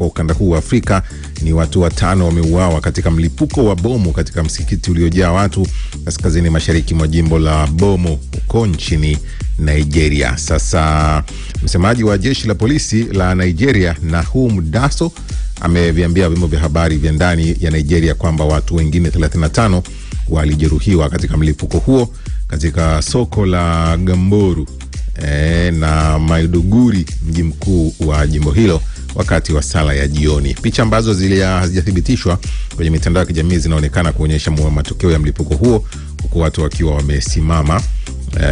kwa ukanda huu wa Afrika ni watu 5 wameuawa katika mlipuko wa bomu katika msikiti uliojaa watu kaskazini mashariki mwa jimbo la Bomo huko nchini Nigeria. Sasa msemaji wa jeshi la polisi la Nigeria, Nahum Daso, ameviambia vyombo vya habari vya ndani ya Nigeria kwamba watu wengine 35 walijeruhiwa katika mlipuko huo katika soko la Gamboru na Maiduguri, mji mkuu wa jimbo hilo, wakati wa sala ya jioni. Picha ambazo hazijathibitishwa kwenye mitandao ya kijamii zinaonekana kuonyesha matokeo ya mlipuko huo, huku watu wakiwa wamesimama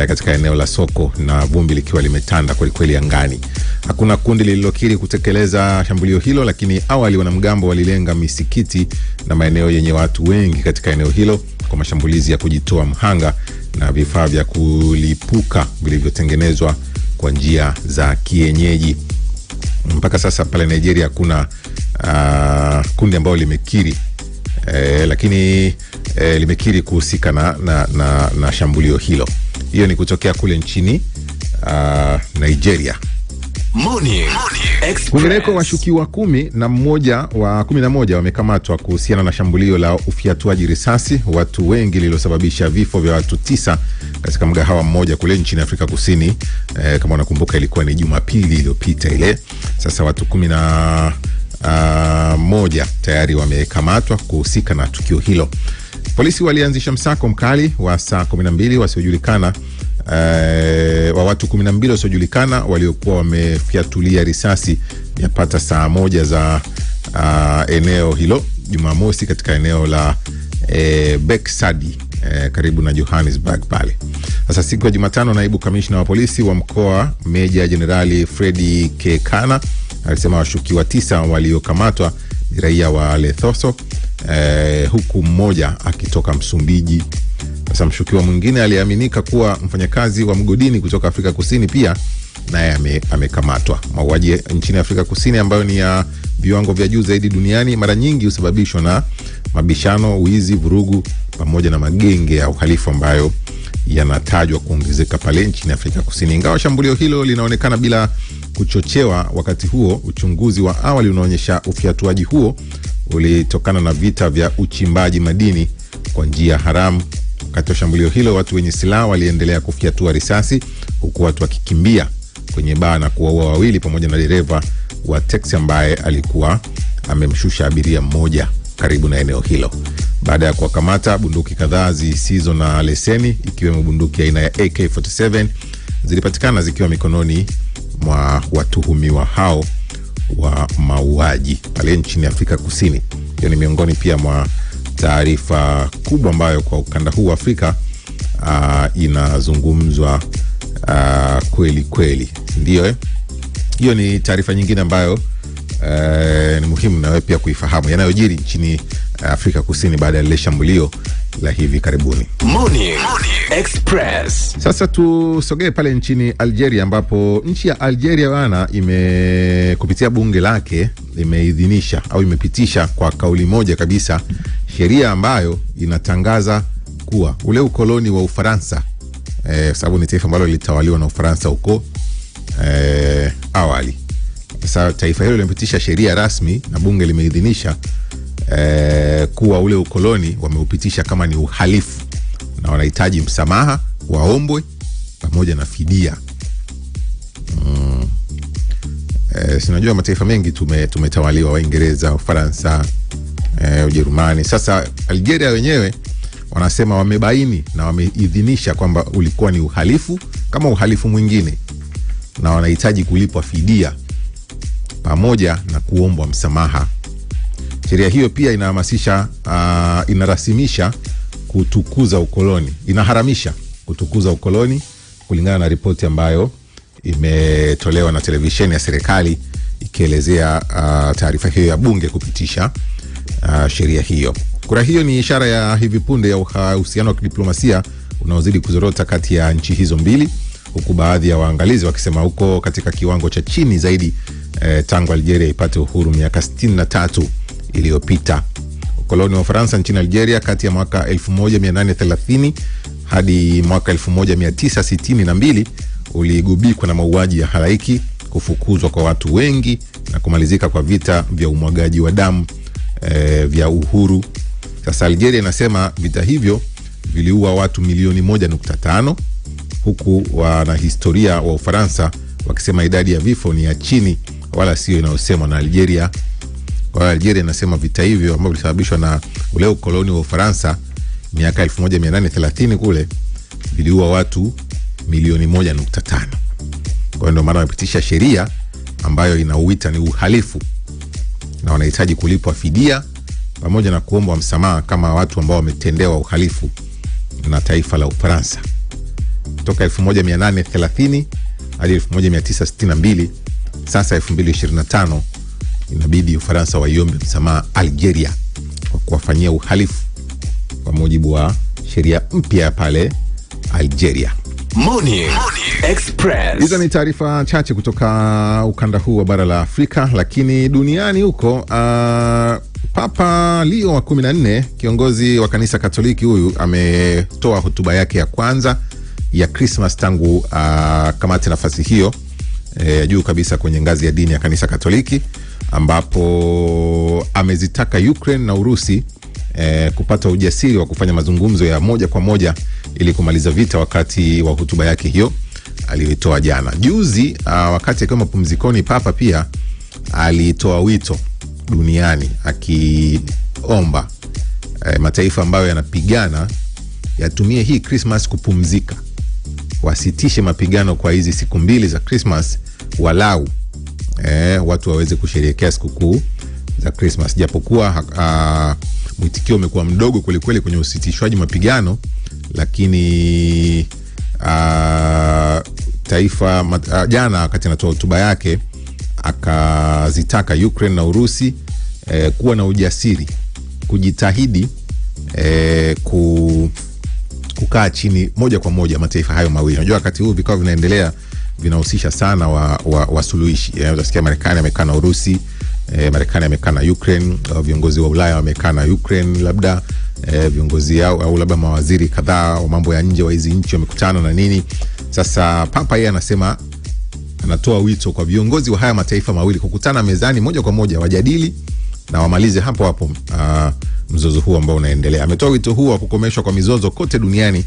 katika eneo la soko na vumbi likiwa limetanda kweli kweli angani. Hakuna kundi lililokiri kutekeleza shambulio hilo, lakini awali wanamgambo walilenga misikiti na maeneo yenye watu wengi katika eneo hilo kwa mashambulizi ya kujitoa mhanga na vifaa vya kulipuka vilivyotengenezwa kwa njia za kienyeji. Mpaka sasa pale Nigeria kuna kundi ambalo limekiri lakini limekiri kuhusika na shambulio hilo. Hiyo ni kutokea kule nchini Nigeria. Kwingineko, washukiwa 11 wamekamatwa kuhusiana na shambulio la ufiatuaji risasi watu wengi lililosababisha vifo vya watu 9 katika mgahawa mmoja kule nchini Afrika Kusini. Kama unakumbuka, ilikuwa ni Jumapili iliyopita ile. Sasa watu 11 tayari wamekamatwa kuhusika na tukio hilo. Polisi walianzisha msako mkali wa saa 12 wasiojulikana wa watu 12 wasiojulikana waliokuwa wamefiatulia risasi yapata saa 1 za eneo hilo Jumamosi katika eneo la Beksadi karibu na Johannesburg pale. Sasa siku ya Jumatano, naibu kamishna wa polisi wa mkoa Meja Jenerali Freddy Kekana alisema washukiwa 9 waliokamatwa ni raia wa Lesotho, huku mmoja akitoka Msumbiji. Sasa mshukiwa mwingine aliaminika kuwa mfanyakazi wa mgodini kutoka Afrika Kusini pia naye amekamatwa. Mauaji nchini Afrika Kusini, ambayo ni ya viwango vya juu zaidi duniani, mara nyingi husababishwa na mabishano, wizi, vurugu pamoja na magenge ya uhalifu ambayo yanatajwa kuongezeka pale nchini Afrika Kusini. Ingawa shambulio hilo linaonekana bila kuchochewa wakati huo, uchunguzi wa awali unaonyesha ufiatuaji huo ulitokana na vita vya uchimbaji madini kwa njia haramu. Wakati wa shambulio hilo, watu wenye silaha waliendelea kufiatua risasi huku watu wakikimbia kwenye baa na kuwaua wawili pamoja na dereva wa teksi ambaye alikuwa amemshusha abiria mmoja karibu na eneo hilo. Baada ya kuwakamata, bunduki kadhaa zisizo na leseni ikiwemo bunduki aina ya AK-47 zilipatikana zikiwa mikononi mwa watuhumiwa hao wa mauaji pale nchini Afrika Kusini. Hiyo ni miongoni pia mwa taarifa kubwa ambayo kwa ukanda huu wa Afrika inazungumzwa kweli kweli. Ndio hiyo ni taarifa nyingine ambayo ni muhimu na wewe pia kuifahamu, yanayojiri nchini Afrika Kusini baada ya lile shambulio la hivi karibuni. Morning Express. Sasa tusogee pale nchini Algeria, ambapo nchi ya Algeria kupitia bunge lake imeidhinisha au imepitisha kwa kauli moja kabisa sheria ambayo inatangaza kuwa ule ukoloni wa Ufaransa, sababu ni taifa ambalo lilitawaliwa na Ufaransa huko awali. Sasa taifa hilo limepitisha sheria rasmi na bunge limeidhinisha kuwa ule ukoloni wameupitisha kama ni uhalifu na wanahitaji msamaha, waombwe pamoja na fidia. Sinajua mataifa mengi tumetawaliwa, Waingereza, Ufaransa, Ujerumani. Sasa Algeria wenyewe wanasema wamebaini na wameidhinisha kwamba ulikuwa ni uhalifu kama uhalifu mwingine na wanahitaji kulipwa fidia pamoja na kuombwa msamaha. Sheria hiyo pia inarasimisha kutukuza ukoloni, inaharamisha kutukuza ukoloni kulingana na ripoti ambayo imetolewa na televisheni ya serikali ikielezea taarifa hiyo ya bunge kupitisha sheria hiyo. Kura hiyo ni ishara ya hivi punde ya uhusiano wa kidiplomasia unaozidi kuzorota kati ya nchi hizo mbili, huku baadhi ya waangalizi wakisema huko katika kiwango cha chini zaidi tangu Algeria ipate uhuru miaka 63 iliyopita. Ukoloni wa Ufaransa nchini Algeria kati ya mwaka 1830 hadi mwaka 1962 uligubikwa na mauaji ya halaiki, kufukuzwa kwa watu wengi na kumalizika kwa vita vya umwagaji wa damu vya uhuru. Sasa Algeria inasema vita hivyo viliua watu milioni 1.5, huku wanahistoria wa Ufaransa wakisema idadi ya vifo ni ya chini wala sio inayosemwa na Algeria. Kwa Algeria inasema vita hivyo ambavyo vilisababishwa na ule ukoloni wa Ufaransa miaka 1830 kule viliua watu milioni 1.5. Kwa ndio maana wamepitisha sheria ambayo inauita ni uhalifu na wanahitaji kulipwa fidia pamoja na kuomba msamaha kama watu ambao wametendewa uhalifu na taifa la Ufaransa. Kutoka 1830 hadi 1962, sasa 2025 inabidi Ufaransa waiombe msamaha Algeria kwa kuwafanyia uhalifu kwa mujibu wa sheria mpya pale Algeria. Morning Express. Hizo ni taarifa chache kutoka ukanda huu wa bara la Afrika, lakini duniani huko Papa Leo wa 14, kiongozi wa kanisa Katoliki, huyu ametoa hotuba yake ya kwanza ya Christmas tangu kamati nafasi hiyo juu kabisa kwenye ngazi ya dini ya kanisa Katoliki, ambapo amezitaka Ukraine na Urusi kupata ujasiri wa kufanya mazungumzo ya moja kwa moja ili kumaliza vita, wakati wa hotuba yake hiyo aliyoitoa jana. Juzi wakati akiwa mapumzikoni, Papa pia alitoa wito duniani akiomba mataifa ambayo yanapigana yatumie hii Christmas kupumzika, wasitishe mapigano kwa hizi siku mbili za Christmas, walau watu waweze kusherehekea sikukuu za Christmas. Japokuwa mwitikio umekuwa mdogo kweli kwenye usitishwaji mapigano, lakini jana wakati anatoa hotuba yake akazitaka Ukraine na Urusi kuwa na ujasiri, kujitahidi kukaa chini moja kwa moja mataifa hayo mawili. Unajua wakati huu vikao vinaendelea vinahusisha sana wasuluhishi. Utasikia Marekani amekaa na Urusi, Marekani amekaa na Ukraine, viongozi wa Ulaya wamekaa na Ukraine, labda viongozi yao au labda mawaziri kadhaa wa mambo ya nje wa hizi nchi wamekutana na nini. Sasa Papa yeye anasema, anatoa wito kwa viongozi wa haya mataifa mawili kukutana mezani moja kwa moja, wajadili na wamalize hapo mzozo huu ambao unaendelea. Ametoa wito huu wa kukomeshwa kwa mizozo kote duniani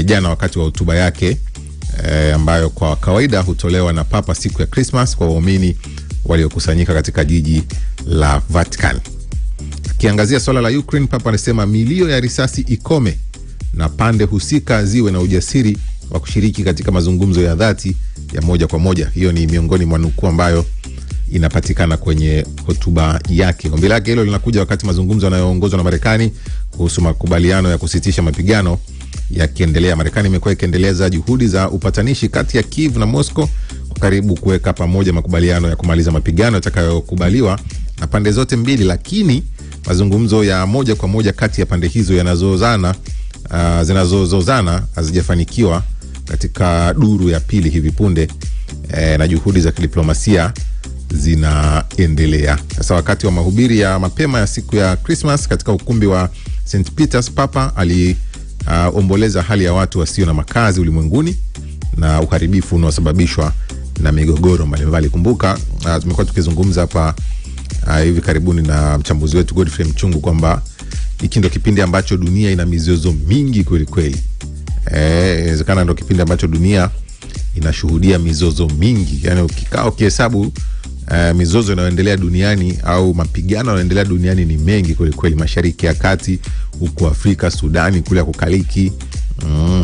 jana wakati wa hotuba yake ambayo kwa kawaida hutolewa na Papa siku ya Christmas kwa waumini waliokusanyika katika jiji la Vatican. Akiangazia swala la Ukraine, Papa anasema milio ya risasi ikome na pande husika ziwe na ujasiri wa kushiriki katika mazungumzo ya dhati ya moja kwa moja. Hiyo ni miongoni mwa nukuu ambayo inapatikana kwenye hotuba yake. Ombi lake hilo linakuja wakati mazungumzo yanayoongozwa na Marekani kuhusu makubaliano ya kusitisha mapigano yakiendelea. Marekani imekuwa ikiendeleza juhudi za upatanishi kati ya Kiev na Moscow karibu kuweka pamoja makubaliano ya kumaliza mapigano yatakayokubaliwa na pande zote mbili, lakini mazungumzo ya moja kwa moja kati ya pande hizo zinazozozana hazijafanikiwa katika duru ya pili hivi punde, na juhudi za kidiplomasia zinaendelea. Sasa wakati wa mahubiri ya mapema ya siku ya Christmas katika ukumbi wa St. Peter's, Papa aliomboleza hali ya watu wasio na makazi ulimwenguni na uharibifu unaosababishwa na migogoro mbalimbali. Kumbuka tumekuwa tukizungumza hapa hivi karibuni na mchambuzi wetu Godfrey Mchungu kwamba hiki ndio kipindi ambacho dunia ina mizozo mingi kweli. Inawezekana ndio kipindi ambacho dunia inashuhudia mizozo mingi. Yaani ukikao kihesabu mizozo inayoendelea duniani au mapigano yanayoendelea duniani ni mengi kweli. Mashariki ya Kati, huko Afrika, Sudani kule kukaliki,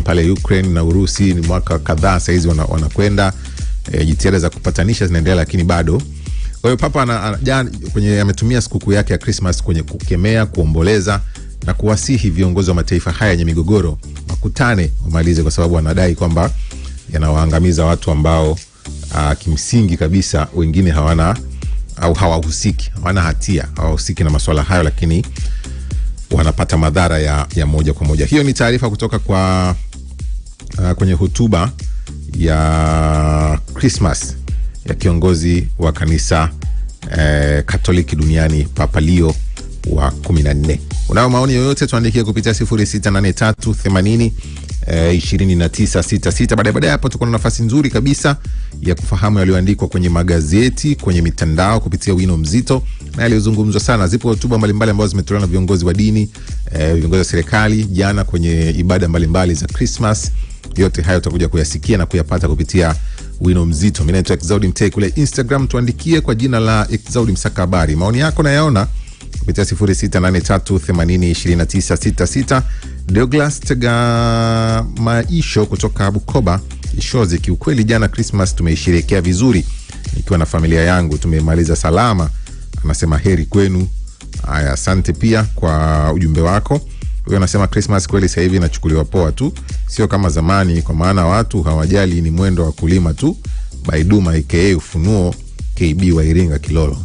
pale Ukraine na Urusi ni mwaka kadhaa sasa hizi wanakwenda, jitihada za kupatanisha zinaendelea, lakini bado. Kwa hiyo Papa ametumia sikukuu yake ya Christmas kwenye kukemea, kuomboleza na kuwasihi viongozi wa mataifa haya yenye migogoro wakutane wamalize, kwa sababu anadai kwamba yanawaangamiza watu ambao kimsingi kabisa wengine hawahusiki, hawana hatia, hawahusiki na masuala hayo, lakini wanapata madhara ya moja kwa moja. Hiyo ni taarifa kutoka kwa kwenye hotuba ya Christmas ya kiongozi wa kanisa Katoliki duniani Papa Leo wa 14. Unao maoni yoyote, tuandikie kupitia 068380 2966. Baadaye hapo tuko na nafasi nzuri kabisa ya kufahamu yaliyoandikwa kwenye magazeti, kwenye mitandao kupitia wino mzito na yaliyozungumzwa sana. Zipo hotuba mbalimbali ambazo zimetolewa na viongozi wa dini, viongozi wa serikali jana kwenye ibada mbalimbali za Christmas. Yote hayo utakuja kuyasikia na kuyapata kupitia wino mzito. Mimi naitwa Exaudi Mtei, kule Instagram tuandikie kwa jina la Exaudi Msaka Habari. Maoni yako na yaona kupitia 0683802966. Douglas Tega Maisho kutoka Bukoba Ishozi, kiukweli jana Christmas tumeisherehekea vizuri nikiwa na familia yangu, tumemaliza salama. Anasema heri kwenu. Haya, asante pia kwa ujumbe wako. Huyo anasema Christmas kweli sasa hivi inachukuliwa poa tu, sio kama zamani, kwa maana watu hawajali, ni mwendo wa kulima tu. Baiduma aka Ufunuo KB wa Iringa Kilolo.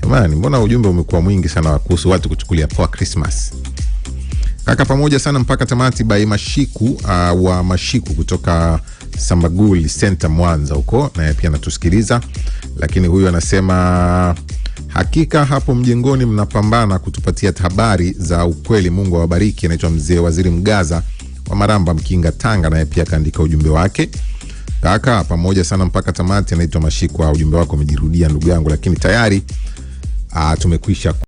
Jamani, mbona ujumbe umekuwa mwingi sana kuhusu watu kuchukulia poa Christmas. Kaka pamoja sana mpaka tamati by Mashiku wa Mashiku kutoka Sambaguli Center Mwanza huko, na pia natusikiliza. Lakini huyu anasema hakika hapo mjengoni mnapambana kutupatia habari za ukweli, Mungu awabariki. Anaitwa Mzee Waziri Mgaza wa Maramba Mkinga Tanga, na pia kaandika ujumbe wake. Kaka pamoja sana mpaka tamati. Anaitwa Mashiku, ujumbe wako umejirudia ndugu yangu, lakini tayari tumekwisha